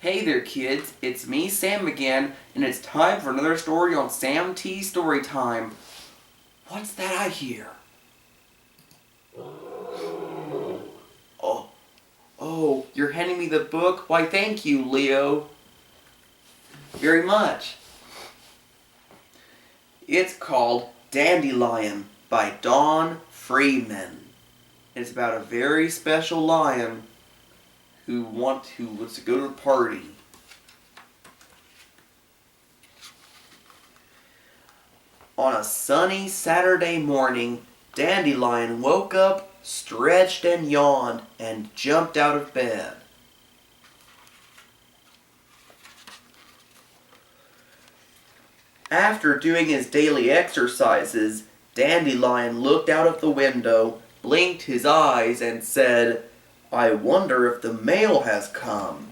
Hey there kids, it's me Sam again, and it's time for another story on Sam T Story Time. What's that I hear? Oh, you're handing me the book? Why thank you, Leo. Very much. It's called Dandelion by Don Freeman. It's about a very special lion who wants to go to a party. On a sunny Saturday morning, Dandelion woke up, stretched and yawned, and jumped out of bed. After doing his daily exercises, Dandelion looked out of the window, blinked his eyes, and said, "I wonder if the mail has come."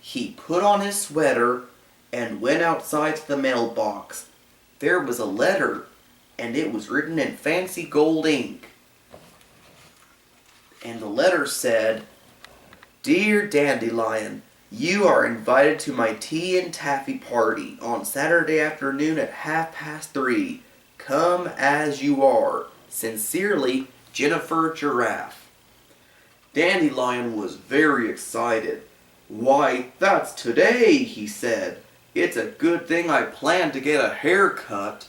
He put on his sweater and went outside to the mailbox. There was a letter, and it was written in fancy gold ink. And the letter said, "Dear Dandelion, you are invited to my tea and taffy party on Saturday afternoon at 3:30. Come as you are. Sincerely, Jennifer Giraffe." Dandelion was very excited. "Why, that's today," he said. "It's a good thing I planned to get a haircut."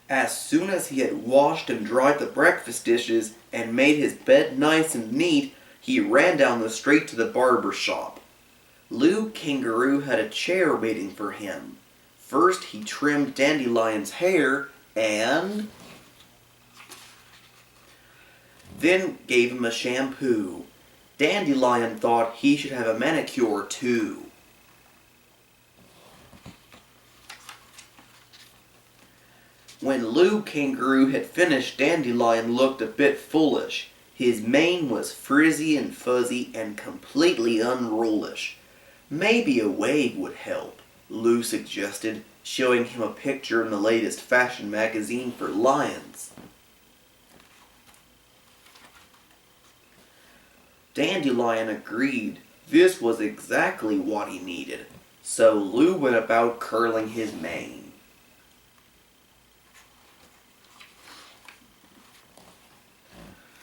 As soon as he had washed and dried the breakfast dishes and made his bed nice and neat, he ran down the street to the barber shop. Lou Kangaroo had a chair waiting for him. First he trimmed Dandelion's hair and then gave him a shampoo. Dandelion thought he should have a manicure too. When Lou Kangaroo had finished, Dandelion looked a bit foolish. His mane was frizzy and fuzzy and completely unrulish. "Maybe a wave would help," Lou suggested, showing him a picture in the latest fashion magazine for lions. Dandelion agreed. This was exactly what he needed. So Lou went about curling his mane.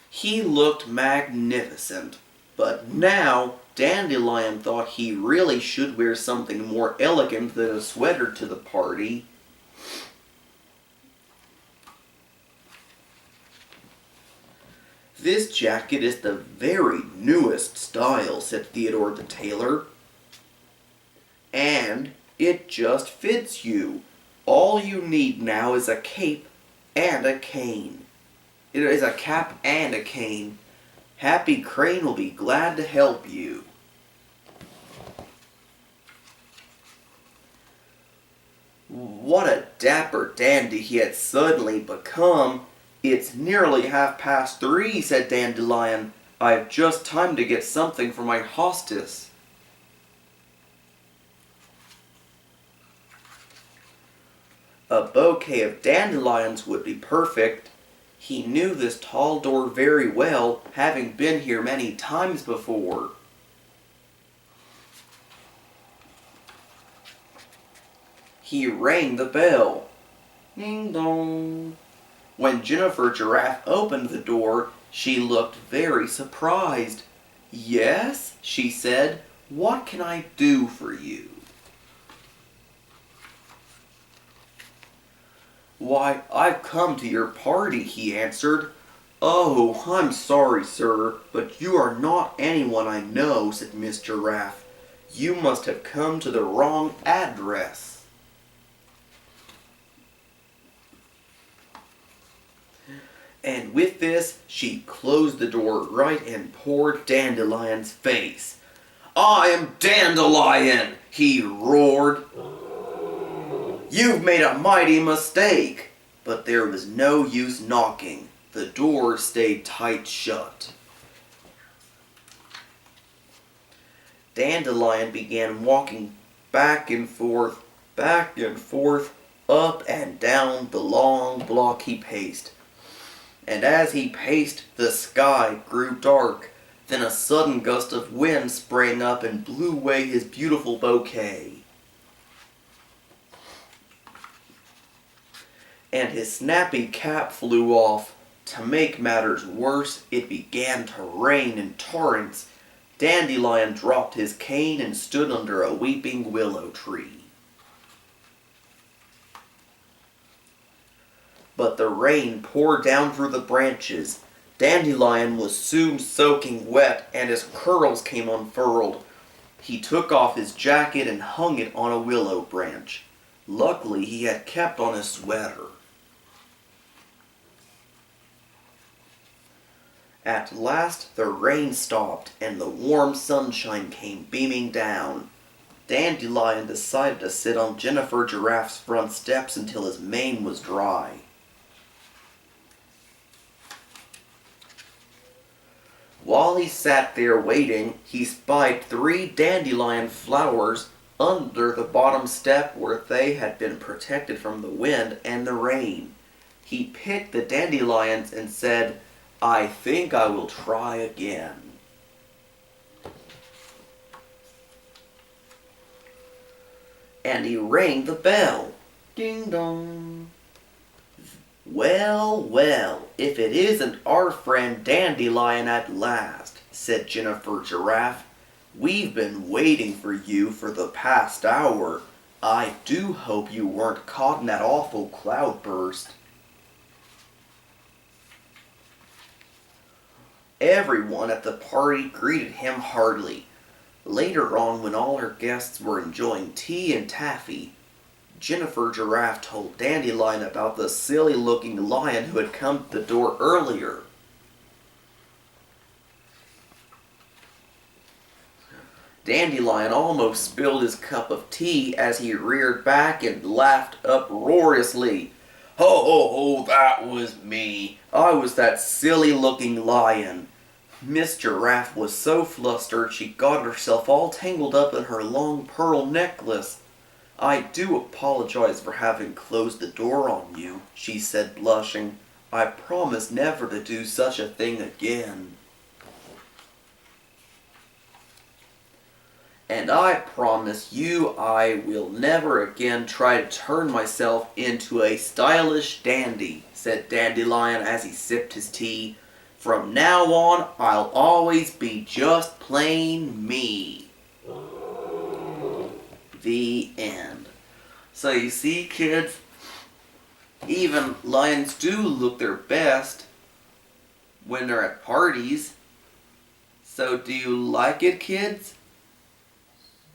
He looked magnificent, but now Dandelion thought he really should wear something more elegant than a sweater to the party. "This jacket is the very newest style," said Theodore the tailor. "And it just fits you. All you need now is a cape and a cane." "It is a cap and a cane. Happy Crane will be glad to help you." What a dapper dandy he had suddenly become. "It's nearly 3:30, said Dandelion. "I've just time to get something for my hostess." A bouquet of dandelions would be perfect. He knew this tall door very well, having been here many times before. He rang the bell. Ding dong. When Jennifer Giraffe opened the door, she looked very surprised. "Yes," she said, "what can I do for you?" "Why, I've come to your party," he answered. "Oh, I'm sorry, sir, but you are not anyone I know," said Miss Giraffe. "You must have come to the wrong address." And with this, she closed the door right in poor Dandelion's face. "I am Dandelion!" he roared. "You've made a mighty mistake." But there was no use knocking. The door stayed tight shut. Dandelion began walking back and forth, up and down the long block he paced. And as he paced, the sky grew dark. Then a sudden gust of wind sprang up and blew away his beautiful bouquet. And his snappy cap flew off. To make matters worse, it began to rain in torrents. Dandelion dropped his cane and stood under a weeping willow tree. But the rain poured down through the branches. Dandelion was soon soaking wet, and his curls came unfurled. He took off his jacket and hung it on a willow branch. Luckily, he had kept on his sweater. At last the rain stopped and the warm sunshine came beaming down. Dandelion decided to sit on Jennifer Giraffe's front steps until his mane was dry. While he sat there waiting, he spied 3 dandelion flowers under the bottom step where they had been protected from the wind and the rain. He picked the dandelions and said, "I think I will try again." And he rang the bell. Ding dong. "Well, well, if it isn't our friend Dandelion at last," said Jennifer Giraffe. "We've been waiting for you for the past hour. I do hope you weren't caught in that awful cloudburst." Everyone at the party greeted him heartily. Later on, when all her guests were enjoying tea and taffy, Jennifer Giraffe told Dandelion about the silly-looking lion who had come to the door earlier. Dandelion almost spilled his cup of tea as he reared back and laughed uproariously. "Ho, ho, ho, that was me. I was that silly-looking lion." Miss Giraffe was so flustered she got herself all tangled up in her long pearl necklace. "I do apologize for having closed the door on you," she said, blushing. "I promise never to do such a thing again." "And I promise you I will never again try to turn myself into a stylish dandy," said Dandelion as he sipped his tea. "From now on, I'll always be just plain me." The end. So you see, kids, even lions do look their best when they're at parties. So do you like it, kids?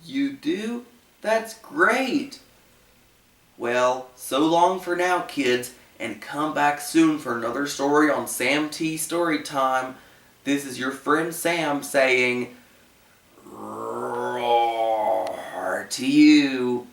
You do? That's great! Well, so long for now, kids, and come back soon for another story on Sam T Storytime. This is your friend Sam saying, roar to you.